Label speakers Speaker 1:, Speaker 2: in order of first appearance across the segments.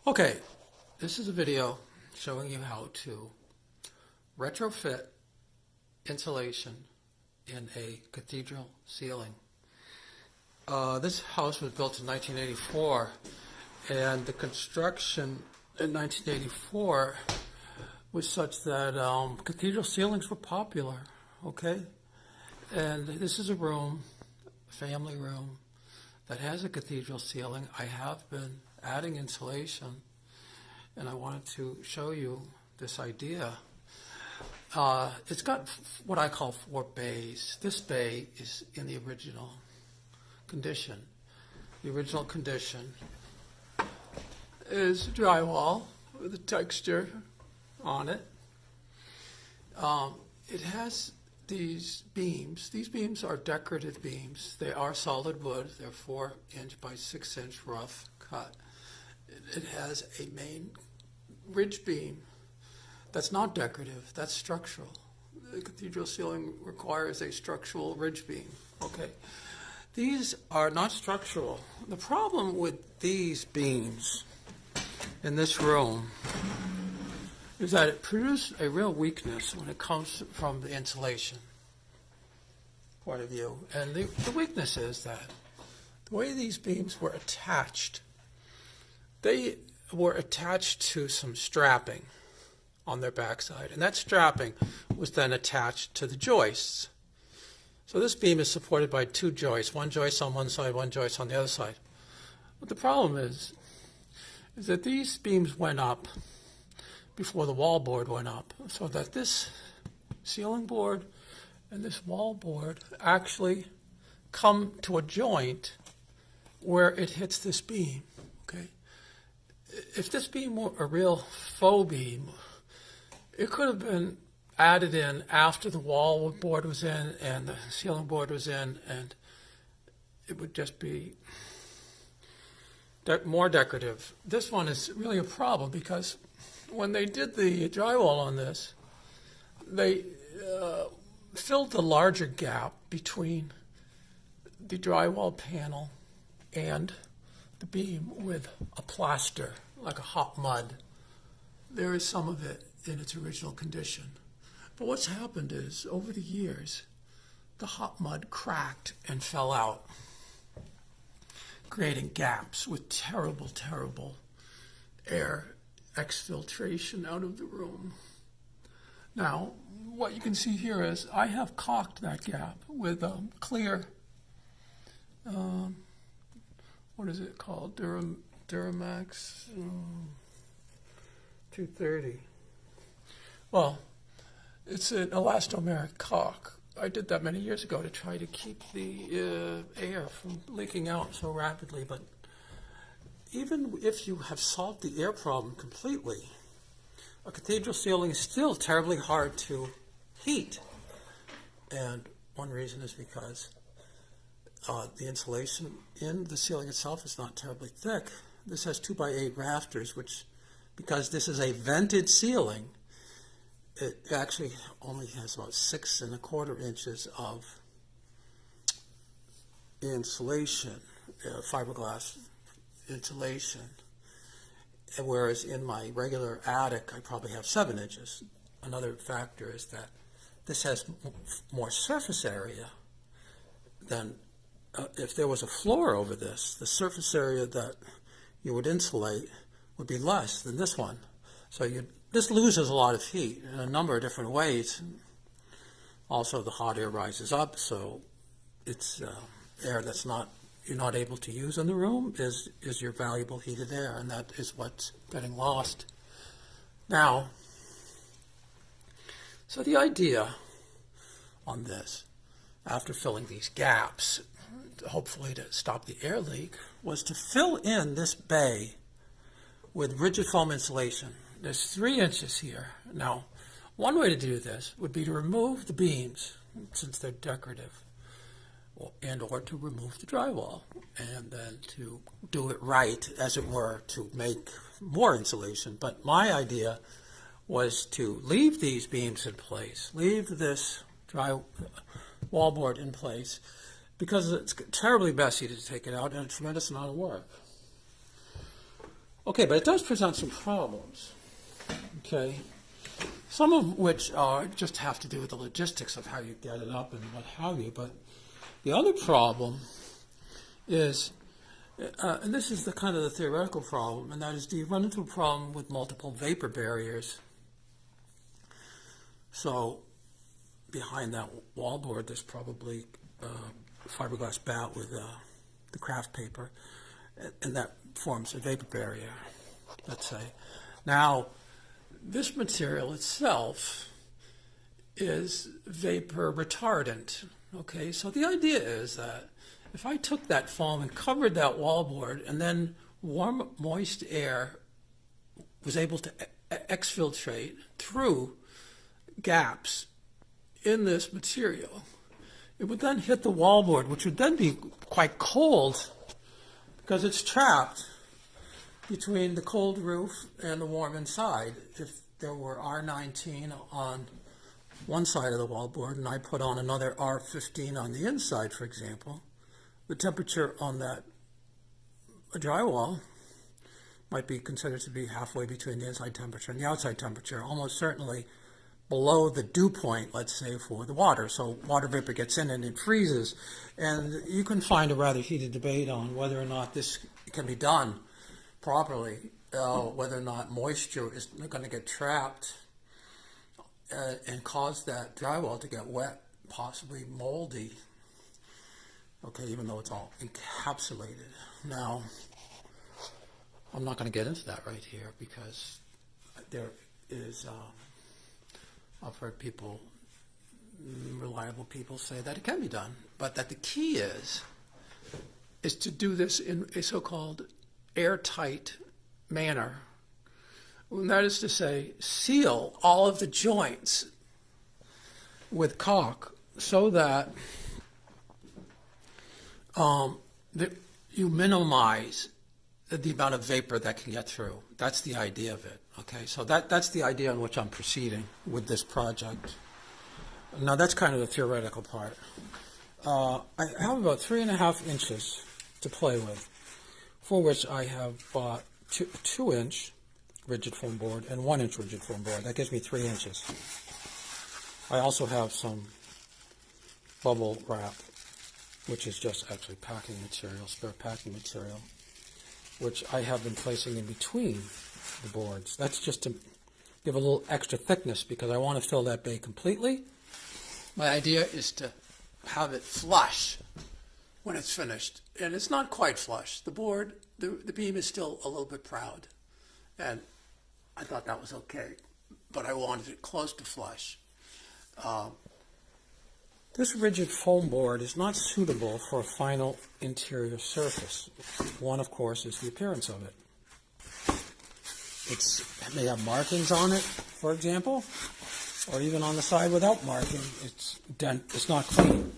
Speaker 1: Okay, this is a video showing you how to retrofit insulation in a cathedral ceiling. This house was built in 1984, and the construction in 1984 was such that cathedral ceilings were popular, okay? And this is a room, a family room, that has a cathedral ceiling. I have been adding insulation, and I wanted to show you this idea. It's got what I call 4 bays. This bay is in the original condition. The original condition is drywall with a texture on it. It has these beams. These beams are decorative beams. They are solid wood. They're 4-inch by 6-inch rough cut. It has a main ridge beam that's not decorative. That's structural. The cathedral ceiling requires a structural ridge beam. Okay, these are not structural. The problem with these beams in this room is that it produces a real weakness when it comes from the insulation point of view. And the weakness is that the way these beams were attached, they were attached to some strapping on their backside, and that strapping was then attached to the joists. So this beam is supported by 2 joists, one joist on one side, one joist on the other side. But the problem is that these beams went up before the wall board went up, so that this ceiling board and this wall board actually come to a joint where it hits this beam. Okay, if this beam were a real faux beam, it could have been added in after the wall board was in and the ceiling board was in, and it would just be more decorative. This one is really a problem because when they did the drywall on this, they filled the larger gap between the drywall panel and the beam with a plaster, like a hot mud. There is some of it in its original condition. But what's happened is, over the years, the hot mud cracked and fell out, creating gaps with terrible, terrible air exfiltration out of the room. Now, what you can see here is I have caulked that gap with clear, what is it called? Duramax 230. Well, it's an elastomeric caulk. I did that many years ago to try to keep the air from leaking out so rapidly, but even if you have solved the air problem completely, a cathedral ceiling is still terribly hard to heat. And one reason is because the insulation in the ceiling itself is not terribly thick. This has 2x8 rafters, which, because this is a vented ceiling, it actually only has about 6¼ inches of insulation, fiberglass insulation, and whereas in my regular attic I probably have 7 inches. Another factor is that this has more surface area than if there was a floor over this. The surface area that you would insulate would be less than this one. So this loses a lot of heat in a number of different ways. Also, the hot air rises up, so it's air that's you're not able to use in the room is your valuable heated air, and that is what's getting lost. Now, so the idea on this, after filling these gaps, hopefully to stop the air leak, was to fill in this bay with rigid foam insulation. There's 3 inches here. Now, one way to do this would be to remove the beams, since they're decorative, and or to remove the drywall, and then to do it right, as it were, to make more insulation. But my idea was to leave these beams in place, leave this wall board in place, because it's terribly messy to take it out and a tremendous amount of work. Okay, but it does present some problems. Okay, some of which are just have to do with the logistics of how you get it up and what have you. But the other problem is, and this is the kind of the theoretical problem, and that is, do you run into a problem with multiple vapor barriers? So behind that wallboard, there's probably a fiberglass bat with the craft paper, and that forms a vapor barrier, let's say. Now, this material itself is vapor retardant. Okay, so the idea is that if I took that foam and covered that wallboard, and then warm, moist air was able to exfiltrate through gaps in this material, it would then hit the wallboard, which would then be quite cold because it's trapped between the cold roof and the warm inside. If there were R19 on one side of the wallboard and I put on another R15 on the inside, for example, the temperature on that drywall might be considered to be halfway between the inside temperature and the outside temperature, almost certainly below the dew point, let's say, for the water. So water vapor gets in and it freezes. And you can find a rather heated debate on whether or not this can be done properly, whether or not moisture is going to get trapped and cause that drywall to get wet, possibly moldy. Okay, even though it's all encapsulated. Now, I'm not going to get into that right here because there is, I've heard people, reliable people say that it can be done, but that the key is to do this in a so-called airtight manner. And that is to say, seal all of the joints with caulk so that you minimize the amount of vapor that can get through. That's the idea of it. Okay, so that's the idea on which I'm proceeding with this project. Now that's kind of the theoretical part. I have about 3.5 inches to play with, for which I have bought 2-inch rigid foam board and 1-inch rigid foam board. That gives me 3 inches. I also have some bubble wrap, which is just actually packing material, spare packing material, which I have been placing in between the boards. That's just to give a little extra thickness because I want to fill that bay completely. My idea is to have it flush when it's finished. And it's not quite flush. The board, the beam is still a little bit proud. And I thought that was okay. But I wanted it close to flush. This rigid foam board is not suitable for a final interior surface. One, of course, is the appearance of it. It may have markings on it, for example, or even on the side without marking. It's not clean.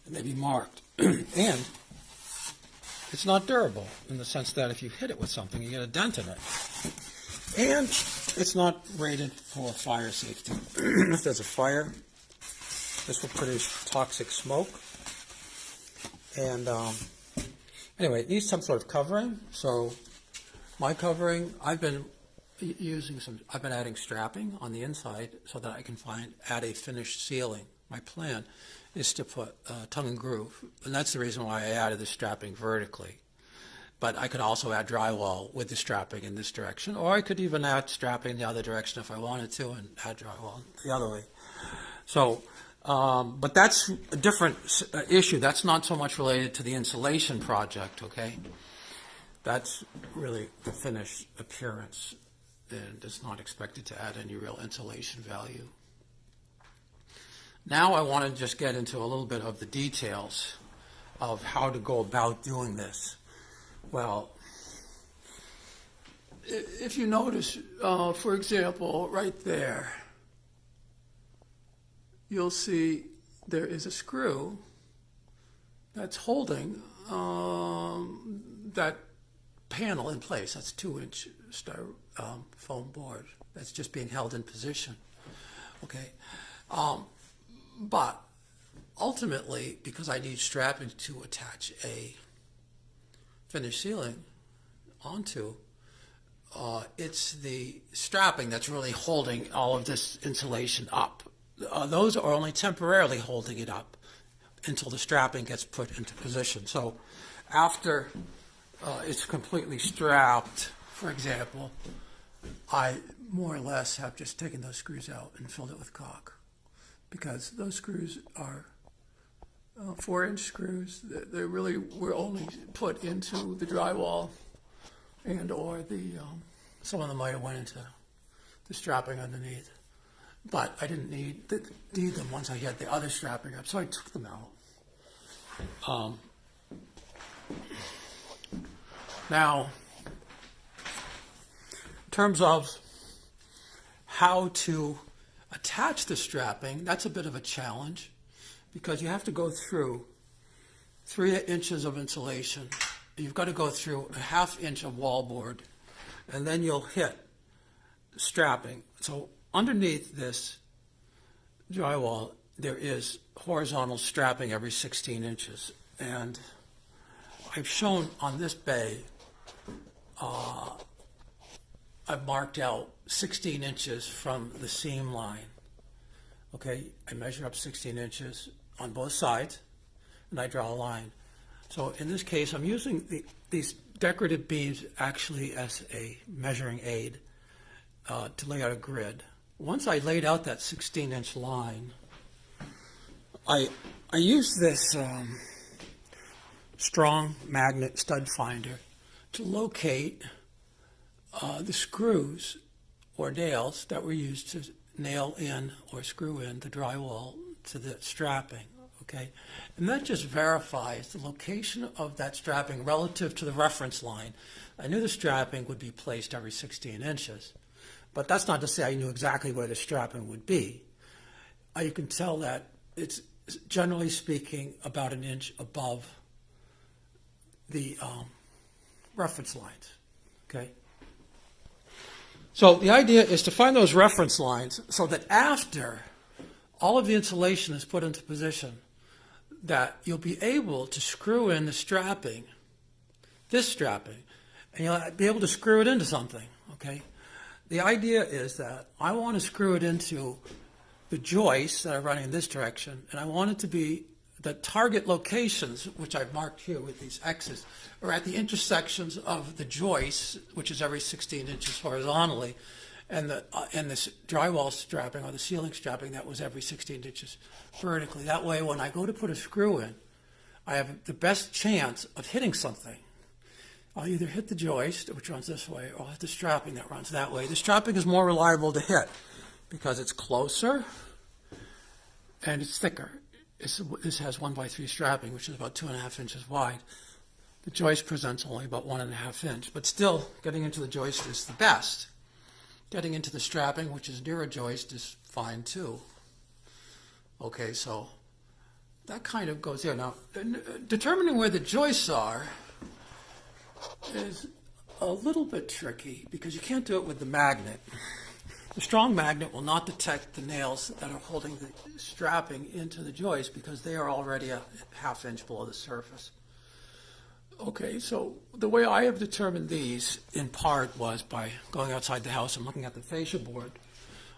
Speaker 1: It may be marked. And it's not durable in the sense that if you hit it with something, you get a dent in it. And it's not rated for fire safety. If there's a fire, this will produce toxic smoke. And anyway, it needs some sort of covering. So my covering, I've been adding strapping on the inside so that I can add a finished ceiling. My plan is to put tongue and groove, and that's the reason why I added the strapping vertically. But I could also add drywall with the strapping in this direction, or I could even add strapping the other direction if I wanted to, and add drywall the other way. So, but that's a different issue. That's not so much related to the insulation project, okay? That's really the finished appearance, and it's not expected to add any real insulation value. Now I want to just get into a little bit of the details of how to go about doing this. Well, if you notice, for example, right there, you'll see there is a screw that's holding that panel in place. That's 2-inch foam board that's just being held in position. Okay, but ultimately, because I need strapping to attach a finished ceiling onto, it's the strapping that's really holding all of this insulation up. Those are only temporarily holding it up until the strapping gets put into position. So after it's completely strapped, for example, I more or less have just taken those screws out and filled it with caulk, because those screws are 4-inch screws. They really were only put into the drywall, and or some of them might have went into the strapping underneath. But I didn't need them once I had the other strapping up, so I took them out. Now, in terms of how to attach the strapping, that's a bit of a challenge, because you have to go through 3 inches of insulation. You've got to go through a 1/2 inch of wallboard, and then you'll hit strapping. So underneath this drywall, there is horizontal strapping every 16 inches. And I've shown on this bay, I've marked out 16 inches from the seam line. Okay, I measure up 16 inches on both sides, and I draw a line. So in this case, I'm using these decorative beams actually as a measuring aid to lay out a grid. Once I laid out that 16-inch line, I used this strong magnet stud finder to locate the screws or nails that were used to nail in or screw in the drywall to the strapping. Okay, and that just verifies the location of that strapping relative to the reference line. I knew the strapping would be placed every 16 inches, but that's not to say I knew exactly where the strapping would be. You can tell that it's, generally speaking, about 1 inch above the reference lines. Okay. So the idea is to find those reference lines so that after all of the insulation is put into position, that you'll be able to screw in the strapping, this strapping, and you'll be able to screw it into something, okay? The idea is that I want to screw it into the joists that are running in this direction, and I want it to be the target locations, which I've marked here with these X's, are at the intersections of the joists, which is every 16 inches horizontally, and this drywall strapping or the ceiling strapping that was every 16 inches vertically. That way, when I go to put a screw in, I have the best chance of hitting something. I'll either hit the joist, which runs this way, or I'll hit the strapping that runs that way. The strapping is more reliable to hit because it's closer and it's thicker. This has 1x3 strapping, which is about 2.5 inches wide. The joist presents only about 1.5 inch, but still getting into the joist is the best. Getting into the strapping, which is near a joist, is fine too. Okay, so that kind of goes there. Now, determining where the joists are is a little bit tricky because you can't do it with the magnet. The strong magnet will not detect the nails that are holding the strapping into the joist because they are already a 1/2 inch below the surface. Okay, so the way I have determined these, in part, was by going outside the house and looking at the fascia board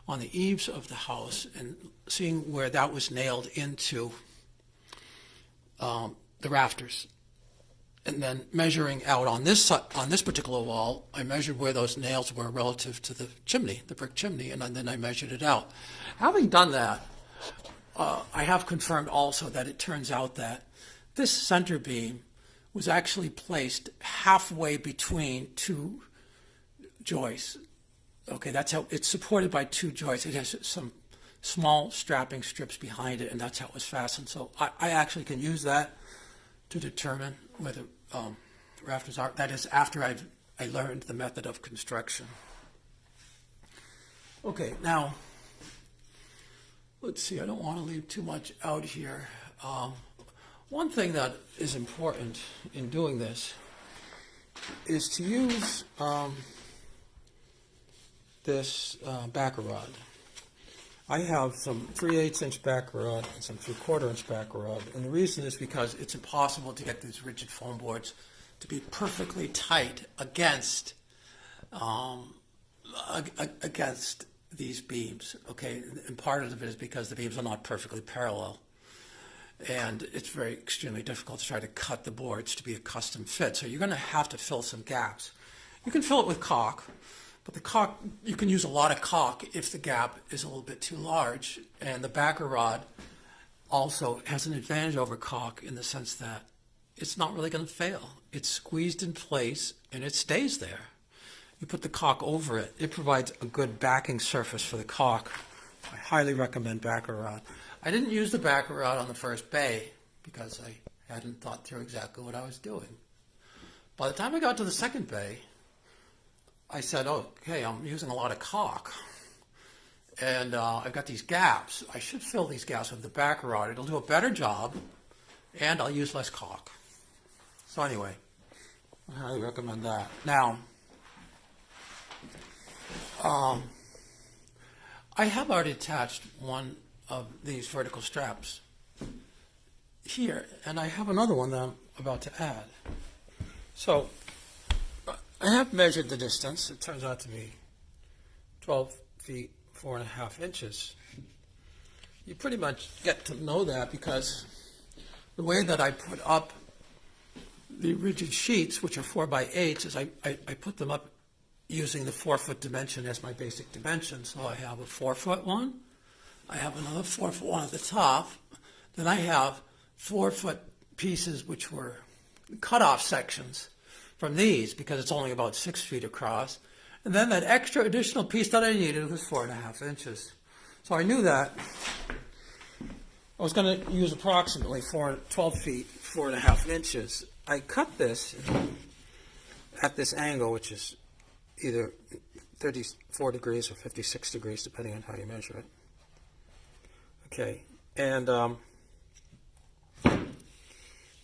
Speaker 1: on the eaves of the house and seeing where that was nailed into the rafters. And then measuring out on this particular wall, I measured where those nails were relative to the chimney, the brick chimney, and then I measured it out. Having done that, I have confirmed also that it turns out that this center beam was actually placed halfway between 2 joists. Okay, that's how it's supported by 2 joists. It has some small strapping strips behind it, and that's how it was fastened. So I actually can use that to determine where the rafters are. That is after I learned the method of construction. Okay, now let's see. I don't want to leave too much out here. One thing that is important in doing this is to use this backer rod. I have some 3/8 inch backer rod and some 3/4 inch backer rod, and the reason is because it's impossible to get these rigid foam boards to be perfectly tight against against these beams, okay? And part of it is because the beams are not perfectly parallel. And it's very extremely difficult to try to cut the boards to be a custom fit. So you're going to have to fill some gaps. You can fill it with caulk, but the caulk, you can use a lot of caulk if the gap is a little bit too large. And the backer rod also has an advantage over caulk in the sense that it's not really going to fail. It's squeezed in place and it stays there. You put the caulk over it. It provides a good backing surface for the caulk. I highly recommend backer rod. I didn't use the backer rod on the first bay because I hadn't thought through exactly what I was doing. By the time I got to the second bay, I said, oh, okay, I'm using a lot of caulk. And I've got these gaps. I should fill these gaps with the backer rod. It'll do a better job, and I'll use less caulk. So anyway, I highly recommend that. Now, I have already attached one of these vertical straps here, and I have another one that I'm about to add. So I have measured the distance. It turns out to be 12 feet 4.5 inches. You pretty much get to know that because the way that I put up the rigid sheets, which are 4x8s, is I put them up using the 4-foot dimension as my basic dimension. So I have a 4-foot one, I have another 4-foot one at the top, then I have 4-foot pieces which were cut-off sections from these because it's only about 6 feet across, and then that extra additional piece that I needed was 4.5 inches. So I knew that I was going to use approximately 12 feet 4.5 inches. I cut this at this angle, which is either 34 degrees or 56 degrees, depending on how you measure it. Okay, and the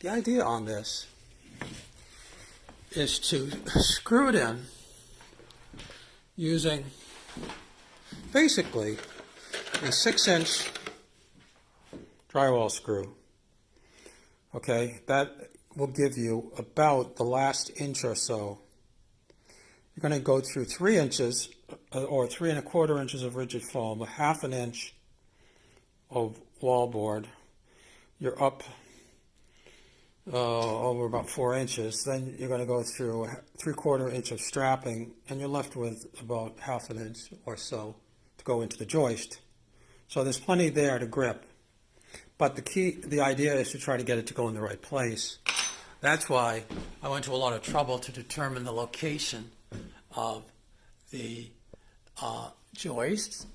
Speaker 1: idea on this is to screw it in using basically a 6-inch drywall screw. Okay, that will give you about the last inch or so. You're going to go through 3 inches or 3¼ inches of rigid foam, a 1/2 inch of wallboard. You're up over about 4 inches. Then you're going to go through a 3/4 inch of strapping, and you're left with about 1/2 inch or so to go into the joist. So there's plenty there to grip. But the idea is to try to get it to go in the right place. That's why I went to a lot of trouble to determine the location of the joists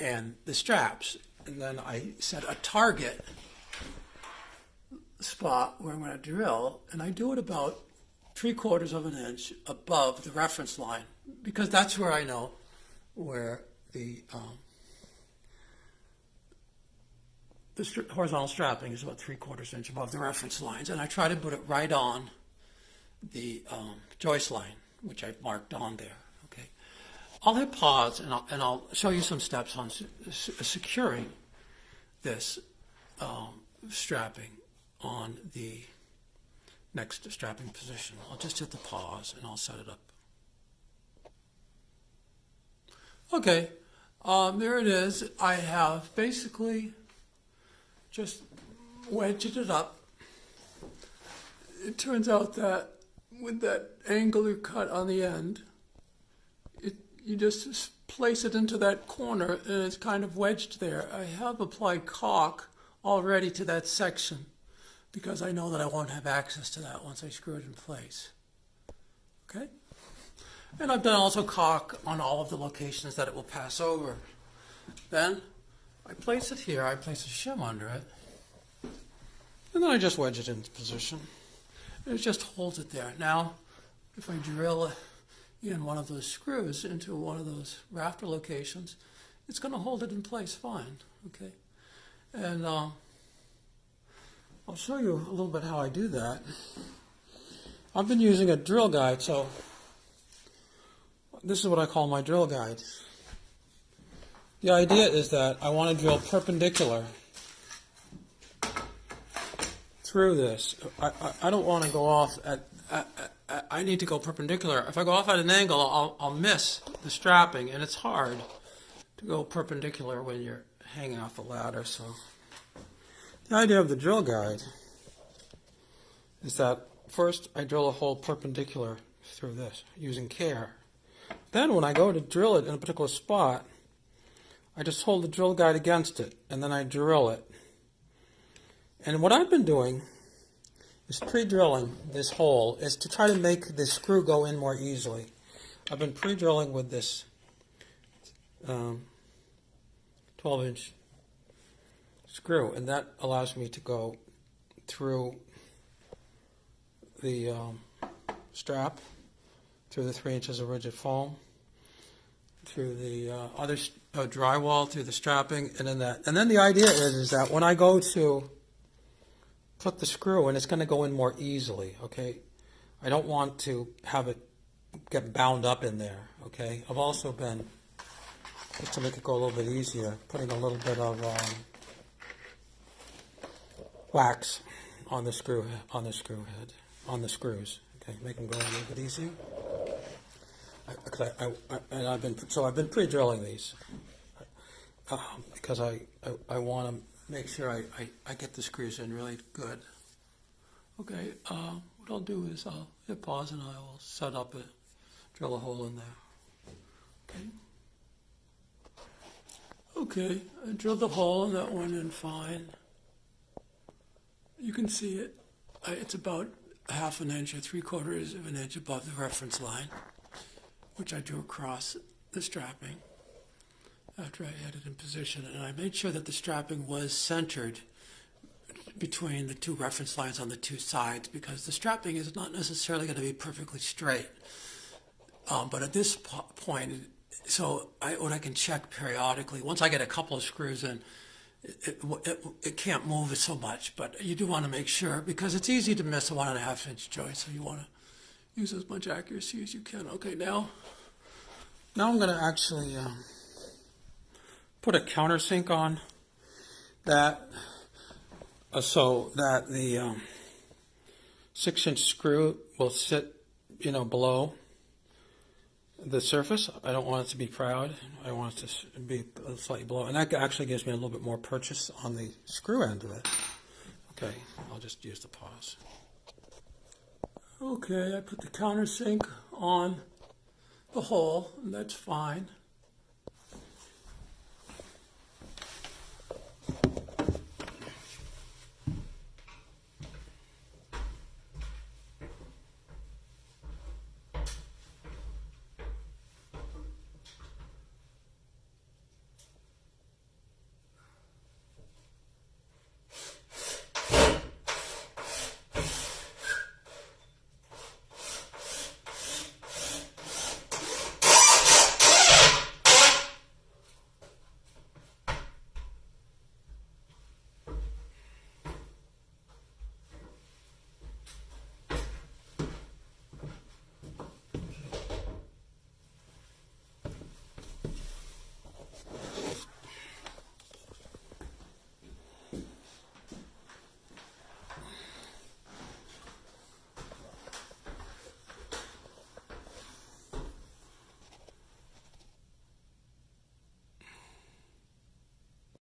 Speaker 1: and the straps. And then I set a target spot where I'm going to drill, and I do it about 3/4 inch above the reference line, because that's where I know where the horizontal strapping is about 3/4 inch above the reference lines, and I try to put it right on the joist line, which I've marked on there. Okay, I'll hit pause, and I'll show you some steps on securing this strapping on the next strapping position. I'll just hit the pause and I'll set it up. Okay, there it is. I have basically just wedged it up. It turns out that with that angular cut on the end, you just place it into that corner and it's kind of wedged there. I have applied caulk already to that section because I know that I won't have access to that once I screw it in place. Okay? And I've done also caulk on all of the locations that it will pass over. Then I place it here, I place a shim under it, and then I just wedge it into position. And it just holds it there. Now, if I drill in one of those screws into one of those rafter locations, it's going to hold it in place fine. Okay? And I'll show you a little bit how I do that. I've been using a drill guide, so this is what I call my drill guide. The idea is that I want to drill perpendicular through this. I don't want to go off I need to go perpendicular. If I go off at an angle, I'll miss the strapping, and it's hard to go perpendicular when you're hanging off the ladder. So the idea of the drill guide is that first I drill a hole perpendicular through this using care. Then when I go to drill it in a particular spot, I just hold the drill guide against it, and then I drill it. And what I've been doing is pre-drilling this hole is to try to make the screw go in more easily. I've been pre-drilling with this 12-inch screw, and that allows me to go through the strap, through the 3 inches of rigid foam, through the other drywall, through the strapping, and then that. And then the idea is that when I go to put the screw in, it's going to go in more easily, okay? I don't want to have it get bound up in there, okay? I've also been, just to make it go a little bit easier, putting a little bit of wax on the screw head, on the screws, okay? Make them go a little bit easier. I've been pre-drilling these because I want to make sure I get the screws in really good. Okay, what I'll do is I'll hit pause and I will set up drill a hole in there. Okay, I drilled the hole and that went in fine. You can see it. It's about 1/2 inch or 3/4 of an inch above the reference line, which I drew across the strapping after I had it in position, and I made sure that the strapping was centered between the two reference lines on the two sides, because the strapping is not necessarily going to be perfectly straight. But at this point, what I can check periodically, once I get a couple of screws in, it can't move it so much, but you do want to make sure, because it's easy to miss a 1.5 inch joist, so you want to use as much accuracy as you can. Okay, now I'm going to actually put a countersink on that so that the 6-inch screw will sit, below the surface. I don't want it to be proud. I want it to be slightly below, and that actually gives me a little bit more purchase on the screw end of it. Okay, I'll just use the pause. Okay, I put the countersink on the hole, and that's fine.